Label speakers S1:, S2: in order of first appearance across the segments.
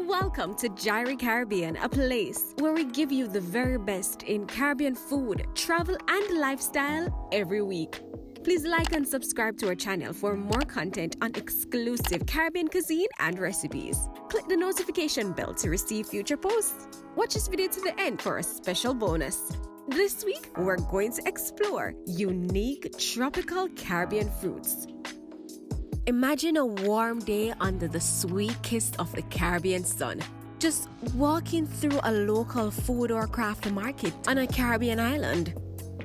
S1: Welcome to Jirie Caribbean, a place where we give you the very best in Caribbean food, travel, and lifestyle every week. Please like and subscribe to our channel for more content on exclusive Caribbean cuisine and recipes. Click the notification bell to receive future posts. Watch this video to the end for a special bonus. This week, we're going to explore unique tropical Caribbean fruits. Imagine a warm day under the sweet kiss of the Caribbean sun. Just walking through a local food or craft market on a Caribbean island.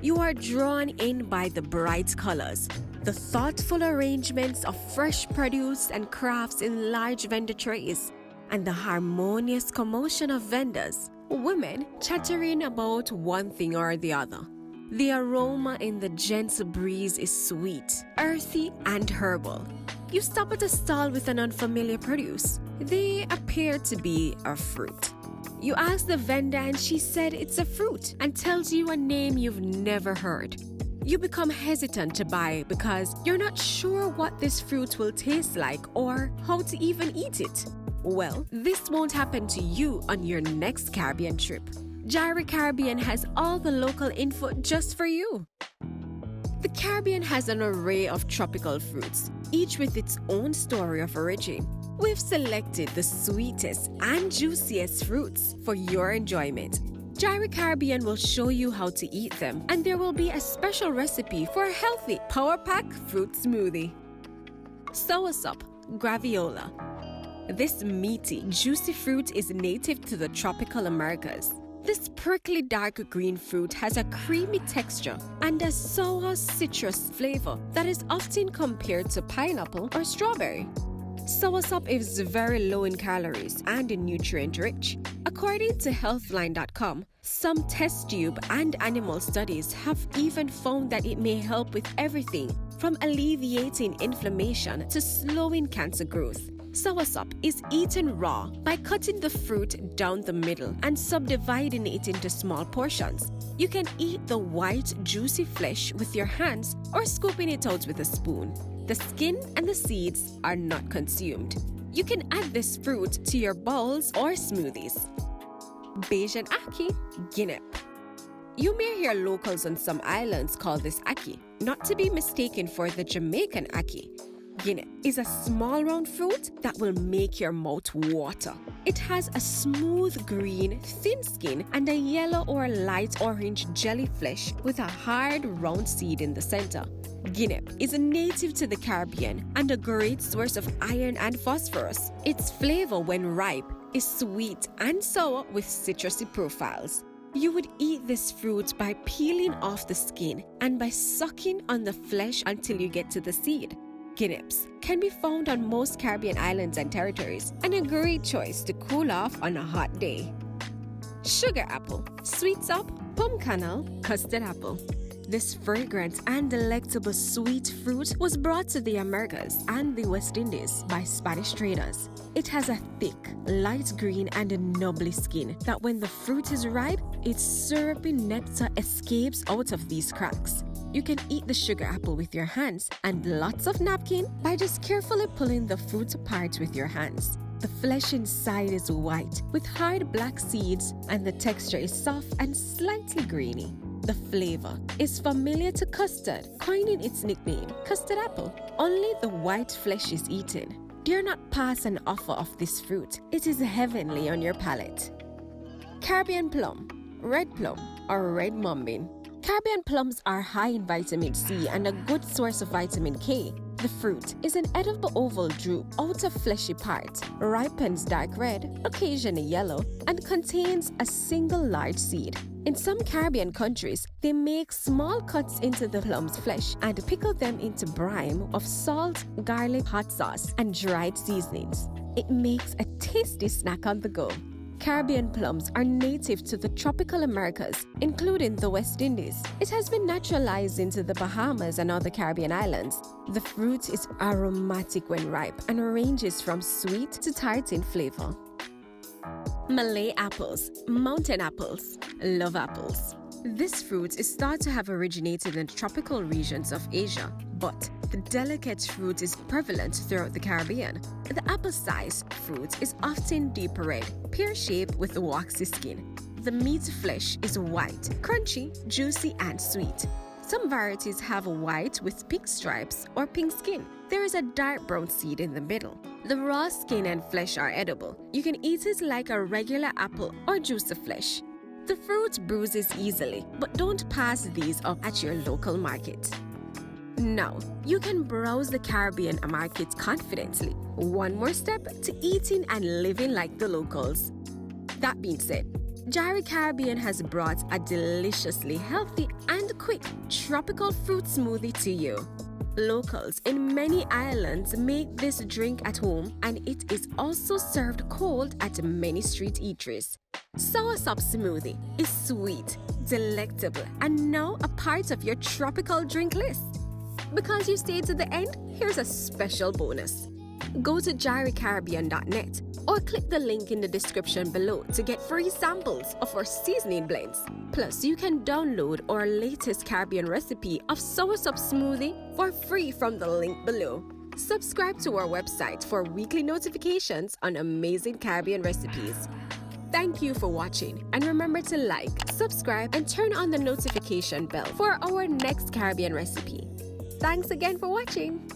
S1: You are drawn in by the bright colors, the thoughtful arrangements of fresh produce and crafts in large vendor trays, and the harmonious commotion of vendors, women chattering about one thing or the other. The aroma in the gentle breeze is sweet, earthy, and herbal. You stop at a stall with an unfamiliar produce. They appear to be a fruit. You ask the vendor and she said it's a fruit and tells you a name you've never heard. You become hesitant to buy because you're not sure what this fruit will taste like or how to even eat it. Well, this won't happen to you on your next Caribbean trip. Jirie Caribbean has all the local info just for you. The Caribbean has an array of tropical fruits, each with its own story of origin. We've selected the sweetest and juiciest fruits for your enjoyment. Jirie Caribbean will show you how to eat them, and there will be a special recipe for a healthy power pack fruit smoothie. Soursop, Graviola. This meaty, juicy fruit is native to the tropical Americas. This prickly dark green fruit has a creamy texture and a sour citrus flavor that is often compared to pineapple or strawberry. Soursop is very low in calories and nutrient rich. According to Healthline.com, some test tube and animal studies have even found that it may help with everything from alleviating inflammation to slowing cancer growth. Soursop is eaten raw by cutting the fruit down the middle and subdividing it into small portions. You can eat the white, juicy flesh with your hands or scooping it out with a spoon. The skin and the seeds are not consumed. You can add this fruit to your bowls or smoothies. Bajan Ackee, Guinep. You may hear locals on some islands call this Ackee, not to be mistaken for the Jamaican Ackee. Guinep is a small round fruit that will make your mouth water. It has a smooth green, thin skin and a yellow or light orange jelly flesh with a hard round seed in the center. Guinep is a native to the Caribbean and a great source of iron and phosphorus. Its flavor when ripe is sweet and sour with citrusy profiles. You would eat this fruit by peeling off the skin and by sucking on the flesh until you get to the seed. Guineps can be found on most Caribbean islands and territories and a great choice to cool off on a hot day. Sugar apple, Soursop, Pomme Cahnel, Custad apple. This fragrant and delectable sweet fruit was brought to the Americas and the West Indies by Spanish traders. It has a thick, light green and a nubbly skin that when the fruit is ripe, its syrupy nectar escapes out of these cracks. You can eat the sugar apple with your hands and lots of napkin by just carefully pulling the fruit apart with your hands. The flesh inside is white with hard black seeds and the texture is soft and slightly grainy. The flavor is familiar to custard, coining its nickname, Custad apple. Only the white flesh is eaten. Dare not pass an offer of this fruit. It is heavenly on your palate. Caribbean plum, red plum, or red Mombin. Caribbean plums are high in vitamin C and a good source of vitamin K. The fruit is an edible oval drupe, outer fleshy part, ripens dark red, occasionally yellow, and contains a single large seed. In some Caribbean countries, they make small cuts into the plum's flesh and pickle them into brine of salt, garlic, hot sauce, and dried seasonings. It makes a tasty snack on the go. Caribbean plums are native to the tropical Americas, including the West Indies. It has been naturalized into the Bahamas and other Caribbean islands. The fruit is aromatic when ripe and ranges from sweet to tart in flavor. Malay apples, mountain apples, love apples. This fruit is thought to have originated in tropical regions of Asia, but with delicate fruit is prevalent throughout the Caribbean. The apple-sized fruit is often deep red, pear-shaped with a waxy skin. The meat flesh is white, crunchy, juicy, and sweet. Some varieties have white with pink stripes or pink skin. There is a dark brown seed in the middle. The raw skin and flesh are edible. You can eat it like a regular apple or juice the flesh. The fruit bruises easily, but don't pass these up at your local market. Now, you can browse the Caribbean market confidently. One more step to eating and living like the locals. That being said, Jirie Caribbean has brought a deliciously healthy and quick tropical fruit smoothie to you. Locals in many islands make this drink at home, and it is also served cold at many street eateries. Soursop smoothie is sweet, delectable, and now a part of your tropical drink list. Because you stayed to the end, here's a special bonus. Go to jiriecaribbean.net or click the link in the description below to get free samples of our seasoning blends. Plus, you can download our latest Caribbean recipe of Soursop smoothie for free from the link below. Subscribe to our website for weekly notifications on amazing Caribbean recipes. Thank you for watching, and remember to like, subscribe, and turn on the notification bell for our next Caribbean recipe. Thanks again for watching.